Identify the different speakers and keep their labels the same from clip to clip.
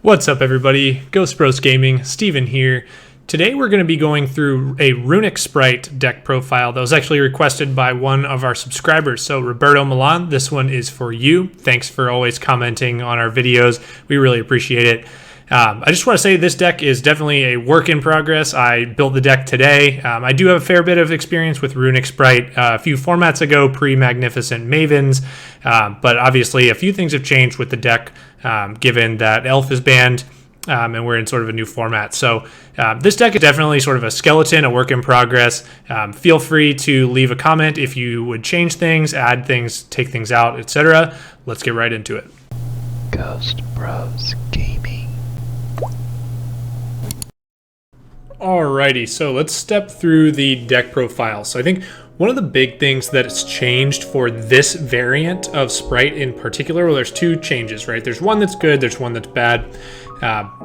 Speaker 1: What's up, everybody? Ghost Bros Gaming, Steven here. Today we're going to be going through a Runick Spright deck profile that was actually requested by one of our subscribers. So Roberto Milan, this one is for you. Thanks for always commenting on our videos. We really appreciate it. I just want to say this deck is definitely a work in progress. I built the deck today. I do have a fair bit of experience with Runick Spright a few formats ago, pre-Magnificent Mavens, but obviously a few things have changed with the deck given that Elf is banned and we're in sort of a new format. So this deck is definitely sort of a skeleton, a work in progress. Feel free to leave a comment if you would change things, add things, take things out, etc. Let's get right into it.
Speaker 2: Ghost Bros Gaming.
Speaker 1: Alrighty, so let's step through the deck profile. So I think one of the big things that's changed for this variant of Spright in particular, well, there's two changes, right? There's one that's good, there's one that's bad.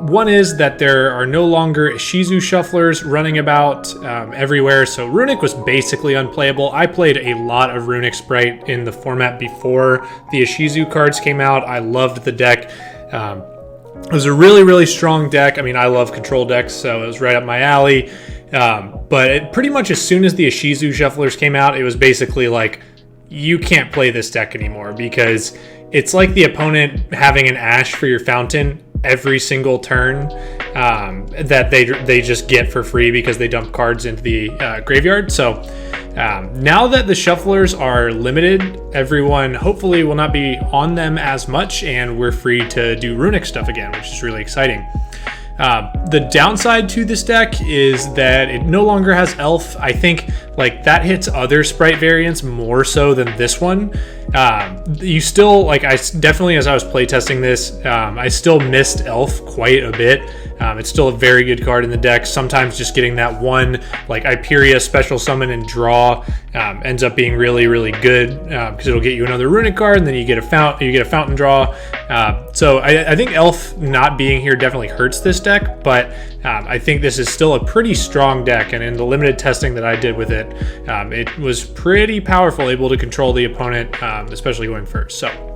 Speaker 1: One is that there are no longer Ishizu shufflers running about everywhere, so Runick was basically unplayable. I played a lot of Runick Spright in the format before the Ishizu cards came out. I loved the deck. It was a really strong deck. I mean, I love control decks, so it was right up my alley. But pretty much as soon as the Ishizu shufflers came out, it was basically like, you can't play this deck anymore because it's like the opponent having an Ash for your fountain every single turn that they just get for free because they dump cards into the graveyard. So now that the shufflers are limited, everyone hopefully will not be on them as much, and we're free to do Runick stuff again, which is really exciting. The downside to this deck is that it no longer has Elf. I think like that hits other Spright variants more so than this one. You still, like, I definitely, as I was playtesting this, I still missed Elf quite a bit. It's still a very good card in the deck. Sometimes just getting that one like Hyperia special summon and draw ends up being really good because it'll get you another Runick card, and then you get a fountain draw. So I think Elf not being here definitely hurts this deck, but I think this is still a pretty strong deck, and in the limited testing that I did with it, it was pretty powerful, able to control the opponent, especially going first. So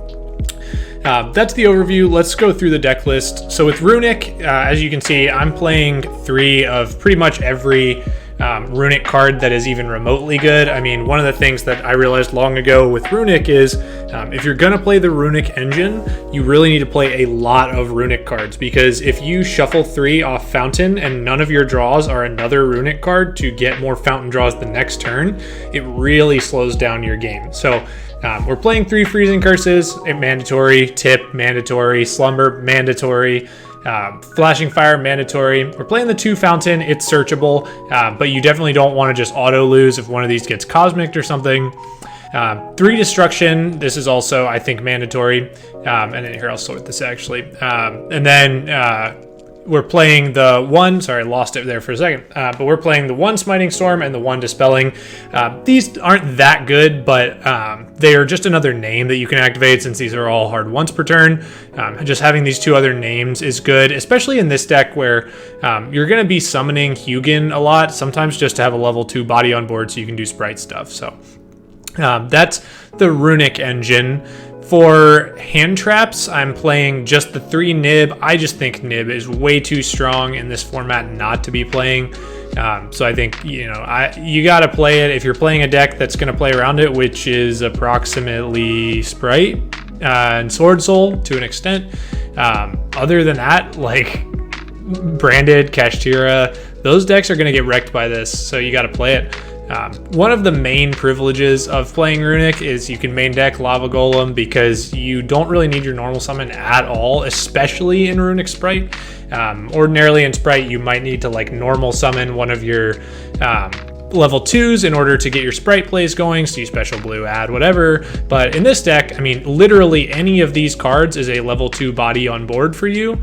Speaker 1: that's the overview. Let's go through the deck list. So with Runick, as you can see, I'm playing 3 of pretty much every Runick card that is even remotely good. I mean, one of the things that I realized long ago with Runick is if you're going to play the Runick engine, you really need to play a lot of Runick cards, because if you shuffle 3 off Fountain and none of your draws are another Runick card to get more Fountain draws the next turn, it really slows down your game. So we're playing 3 Freezing Curses, mandatory, Tip, mandatory, Slumber, mandatory, Flashing Fire, mandatory. We're playing the 2 Fountain, it's searchable, but you definitely don't want to just auto lose if one of these gets Cosmic or something. 3 Destruction, this is also, I think, mandatory. And then here, I'll sort this actually. And then we're playing the 1, sorry, I lost it there for a second, but we're playing the 1 Smiting Storm and the 1 Dispelling. These aren't that good, but they are just another name that you can activate since these are all hard once per turn. Just having these 2 other names is good, especially in this deck where you're going to be summoning Hugin a lot, sometimes just to have a level 2 body on board so you can do Spright stuff. So that's the Runick engine. For hand traps, I'm playing just the 3 Nib. I just think Nib is way too strong in this format not to be playing. So I think, you got to play it if you're playing a deck that's going to play around it, which is approximately Spright and Sword Soul to an extent. Other than that, like Branded, Kashtira, those decks are going to get wrecked by this, so you got to play it. One of the main privileges of playing Runick is you can main deck Lava Golem because you don't really need your normal summon at all, especially in Runick Spright. Ordinarily in Spright, you might need to like normal summon one of your level 2s in order to get your Spright plays going, so you special blue, add whatever. But in this deck, I mean, literally any of these cards is a level 2 body on board for you,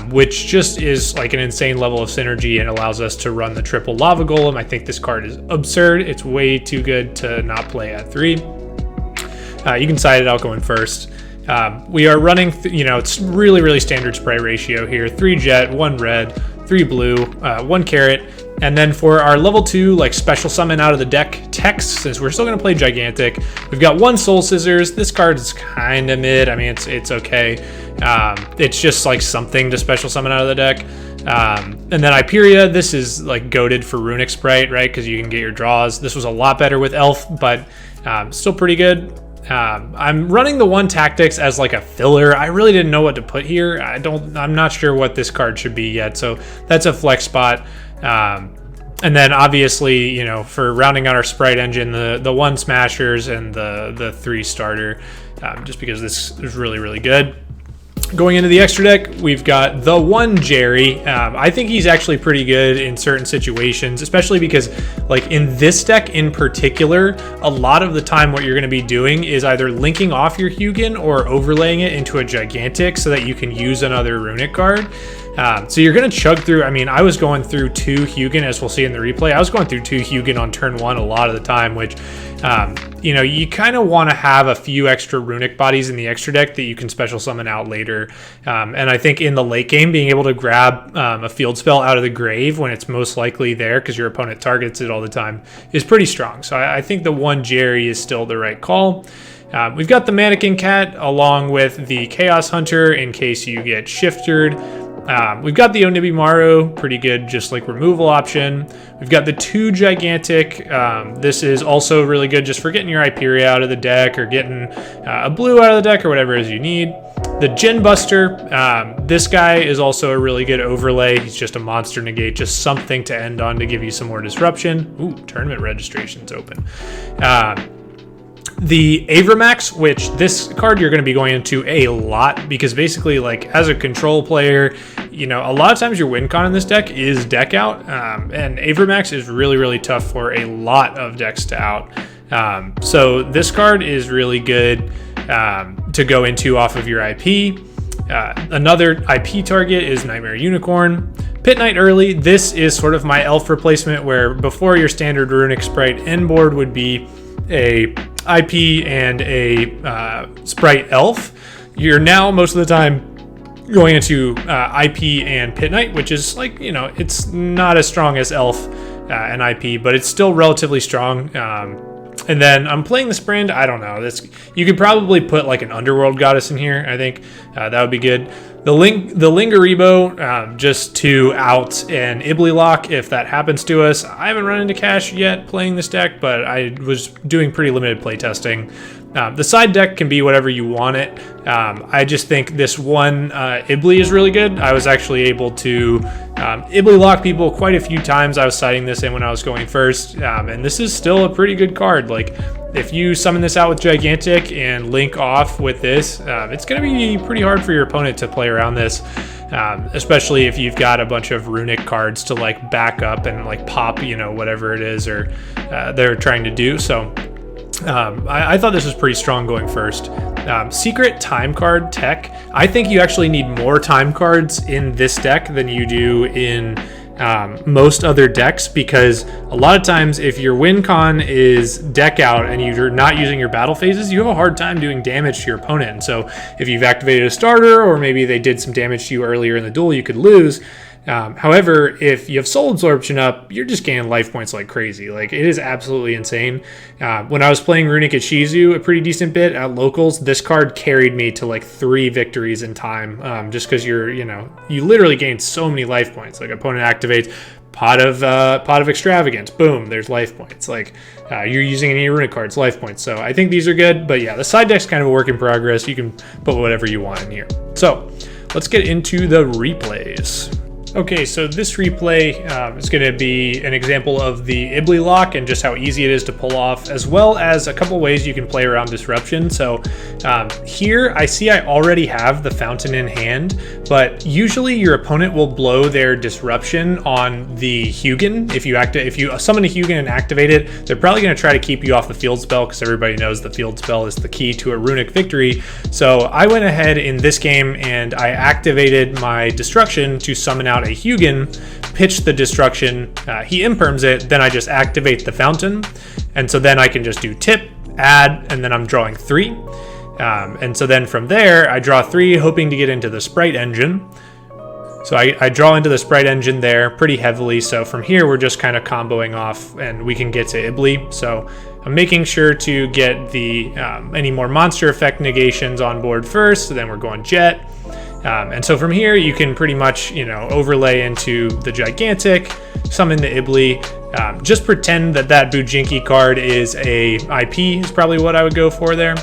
Speaker 1: which just is like an insane level of synergy and allows us to run the triple Lava Golem. I think this card is absurd. It's way too good to not play at 3. You can side it out going first. We are running, it's really standard Spright ratio here. 3 jet, 1 red, 3 blue, 1 carrot. And then for our level 2, like special summon out of the deck text, since we're still going to play Gigantic, we've got 1 Soul Scissors. This card is kind of mid. I mean, it's okay. It's just like something to special summon out of the deck. And then Hyperia, this is like goated for Runick Spright, right? Because you can get your draws. This was a lot better with Elf, but still pretty good. I'm running the 1 Tactics as like a filler. I really didn't know what to put here. I'm not sure what this card should be yet, so that's a flex spot. And then obviously, you know, for rounding out our Spright engine, the 1 Smashers and the 3 Starter, just because this is really, really good. Going into the extra deck, we've got the 1 Jerry. I think he's actually pretty good in certain situations, especially because like in this deck in particular, a lot of the time what you're going to be doing is either linking off your Hugin or overlaying it into a Gigantic so that you can use another Runick card. So you're going to chug through. I mean, I was going through 2 Hugin, as we'll see in the replay. I was going through 2 Hugin on turn 1 a lot of the time, which, you know, you kind of want to have a few extra Runick bodies in the extra deck that you can special summon out later. And I think in the late game, being able to grab a field spell out of the grave when it's most likely there because your opponent targets it all the time is pretty strong. So I think the 1 Jerry is still the right call. We've got the Mannequin Cat along with the Chaos Hunter in case you get shifted. We've got the Onibimaru, pretty good, just like removal option. We've got the 2 Gigantic. This is also really good just for getting your Hyperia out of the deck or getting a blue out of the deck or whatever it is you need. The Gen Buster, this guy is also a really good overlay. He's just a monster negate, just something to end on to give you some more disruption. Ooh, tournament registration's open. The Avramax, which this card you're going to be going into a lot because basically, like, as a control player, you know, a lot of times your win con in this deck is deck out, and Avramax is really, really tough for a lot of decks to out. So this card is really good to go into off of your IP. Another IP target is Nightmare Unicorn. Pit Knight early, this is sort of my elf replacement where before your standard Runick Spright end board would be a IP and a Spright elf. You're now most of the time going into IP and Pit Knight, which is like, you know, it's not as strong as elf and IP, but it's still relatively strong. And then I'm playing the Sprint. I don't know. You could probably put like an Underworld Goddess in here. I think that would be good. The Lingaribo, just to out an Iblilock if that happens to us. I haven't run into cash yet playing this deck, but I was doing pretty limited play testing. The side deck can be whatever you want it. I just think this 1 Ibli is really good. I was actually able to Ibli lock people quite a few times. I was siding this in when I was going first, and this is still a pretty good card. Like, if you summon this out with Gigantic and link off with this, it's going to be pretty hard for your opponent to play around this, especially if you've got a bunch of Runick cards to like back up and like pop, you know, whatever it is or they're trying to do. So I thought this was pretty strong going first. Secret time card tech. I think you actually need more time cards in this deck than you do in most other decks, because a lot of times if your win con is deck out and you're not using your battle phases, you have a hard time doing damage to your opponent. And so if you've activated a starter or maybe they did some damage to you earlier in the duel, you could lose. However, if you have Soul Absorption up, you're just gaining life points like crazy. Like, it is absolutely insane. When I was playing Runick at Shizu a pretty decent bit at locals, this card carried me to like 3 victories in time, just because you literally gain so many life points. Like, opponent activates Pot of Extravagance, boom, there's life points. Like, you're using any Runick cards, life points. So I think these are good, but yeah, the side deck's kind of a work in progress. You can put whatever you want in here. So let's get into the replays. Okay, so this replay is going to be an example of the Ibli lock and just how easy it is to pull off, as well as a couple ways you can play around disruption. So here I see I already have the fountain in hand, but usually your opponent will blow their disruption on the Hugin. If you summon a Hugin and activate it, they're probably going to try to keep you off the field spell, because everybody knows the field spell is the key to a Runick victory. So I went ahead in this game and I activated my destruction to summon out a Hugin, pitch the destruction, he imperms it, then I just activate the fountain, and so then I can just do tip, add, and then I'm drawing 3. And so then from there, I draw 3, hoping to get into the Spright engine. So I draw into the Spright engine there pretty heavily. So from here, we're just kind of comboing off and we can get to Ibly. So I'm making sure to get the any more monster effect negations on board first. So then we're going Jet. And so from here, you can pretty much, overlay into the Gigantic, summon the Ibly. Just pretend that Bujinki card is a IP is probably what I would go for there.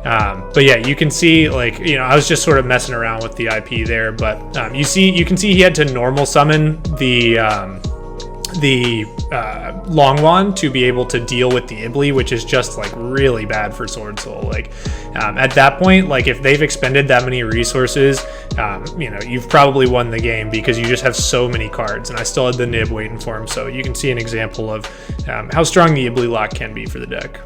Speaker 1: But yeah, you can see I was just sort of messing around with the IP there, but you can see he had to normal summon the long wand to be able to deal with the Ibly, which is just really bad for Sword Soul. At that point, if they've expended that many resources, you've probably won the game because you just have so many cards, and I still had the Nib waiting for him. So you can see an example of how strong the Ibly lock can be for the deck.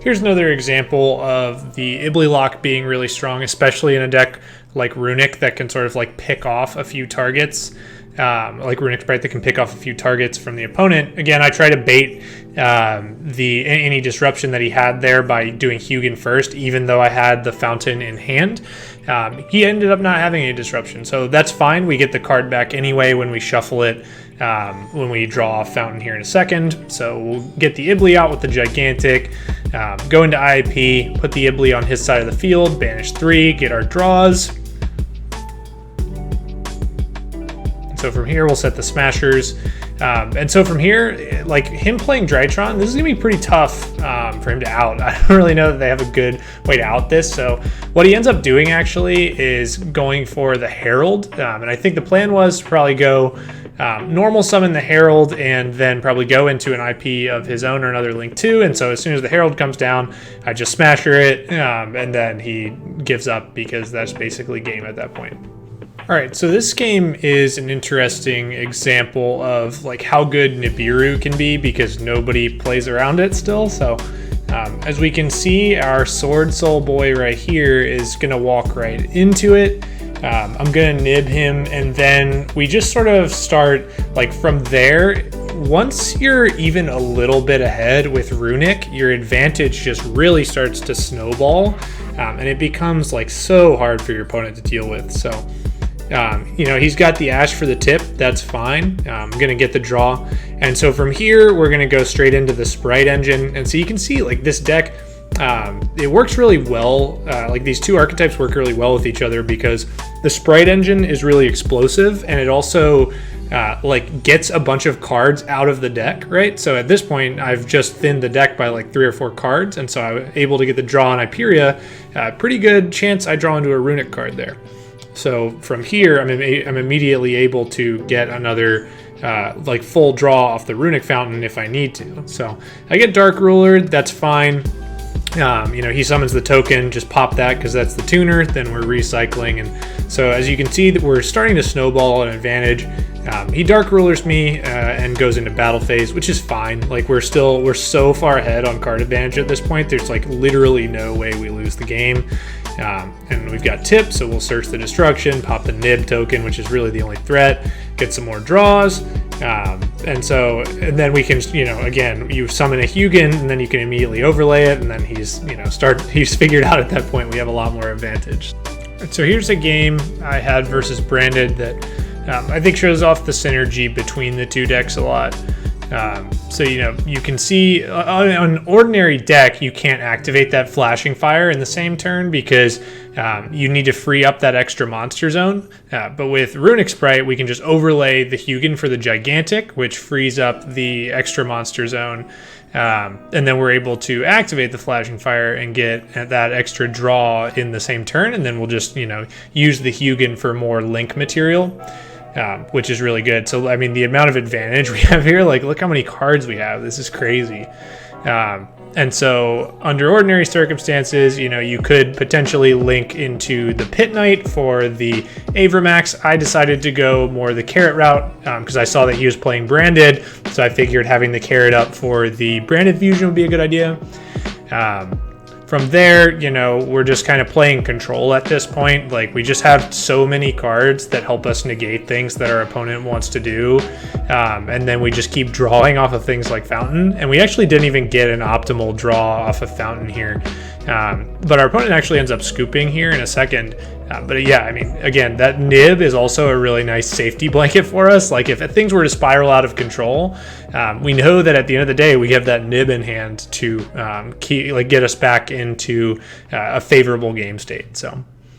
Speaker 1: Here's another example of the Ibly lock being really strong, especially in a deck like Runick that can sort of pick off a few targets. Like Runick Spright that can pick off a few targets from the opponent. Again, I try to bait any disruption that he had there by doing Hugin first, even though I had the Fountain in hand. He ended up not having any disruption, so that's fine. We get the card back anyway when we shuffle it, when we draw off Fountain here in a second. So we'll get the Ibly out with the Gigantic, go into IIP, put the Ibly on his side of the field, banish 3, get our draws. So from here, we'll set the Smashers. And so from here, him playing Drytron, this is going to be pretty tough for him to out. I don't really know that they have a good way to out this. So what he ends up doing actually is going for the Herald. And I think the plan was to probably go normal summon the Herald and then probably go into an IP of his own or another Link 2. And so as soon as the Herald comes down, I just Smasher it. And then he gives up because that's basically game at that point. All right, so this game is an interesting example of how good Nibiru can be because nobody plays around it still. So as we can see, our Sword Soul boy right here is gonna walk right into it. I'm gonna nib him, and then we just sort of start from there. Once you're even a little bit ahead with Runick, your advantage just really starts to snowball, and it becomes so hard for your opponent to deal with. So he's got the Ash for the tip. That's fine. I'm going to get the draw. And so from here, we're going to go straight into the Spright engine. And so you can see this deck, it works really well. These two archetypes work really well with each other because the Spright engine is really explosive, and it also gets a bunch of cards out of the deck, right? So at this point, I've just thinned the deck by 3 or 4 cards. And so I was able to get the draw on Hyperia. Pretty good chance I draw into a Runick card there. So from here, I'm immediately able to get another full draw off the Runick Fountain if I need to. So I get Dark Ruler, that's fine. He summons the token, just pop that because that's the tuner, then we're recycling. And so as you can see, that we're starting to snowball an advantage. He Dark Rulers me and goes into battle phase, which is fine. We're so far ahead on card advantage at this point. There's literally no way we lose the game. And we've got tip, so we'll search the destruction, pop the nib token, which is really the only threat, get some more draws, and then we can, again, you summon a Hugin, and then you can immediately overlay it, and then he's figured out at that point we have a lot more advantage. So here's a game I had versus Branded that I think shows off the synergy between the two decks a lot. So you can see on an ordinary deck you can't activate that flashing fire in the same turn because you need to free up that extra monster zone. But with Runick Spright, we can just overlay the Hugin for the Gigantic, which frees up the extra monster zone, and then we're able to activate the flashing fire and get that extra draw in the same turn, and then we'll just use the Hugin for more link material. Which is really good. So, the amount of advantage we have here, look how many cards we have. This is crazy. And so, under ordinary circumstances, you could potentially link into the Pit Knight for the Avramax. I decided to go more the Carrot route because I saw that he was playing Branded. So, I figured having the Carrot up for the Branded Fusion would be a good idea. From there, we're just kind of playing control at this point. We just have so many cards that help us negate things that our opponent wants to do. And then we just keep drawing off of things like Fountain. And we actually didn't even get an optimal draw off of Fountain here. But our opponent actually ends up scooping here in a second. But yeah, I mean, again, that nib is also a really nice safety blanket for us. Like if things were to spiral out of control, we know that at the end of the day, we have that nib in hand to get us back into a favorable game state. So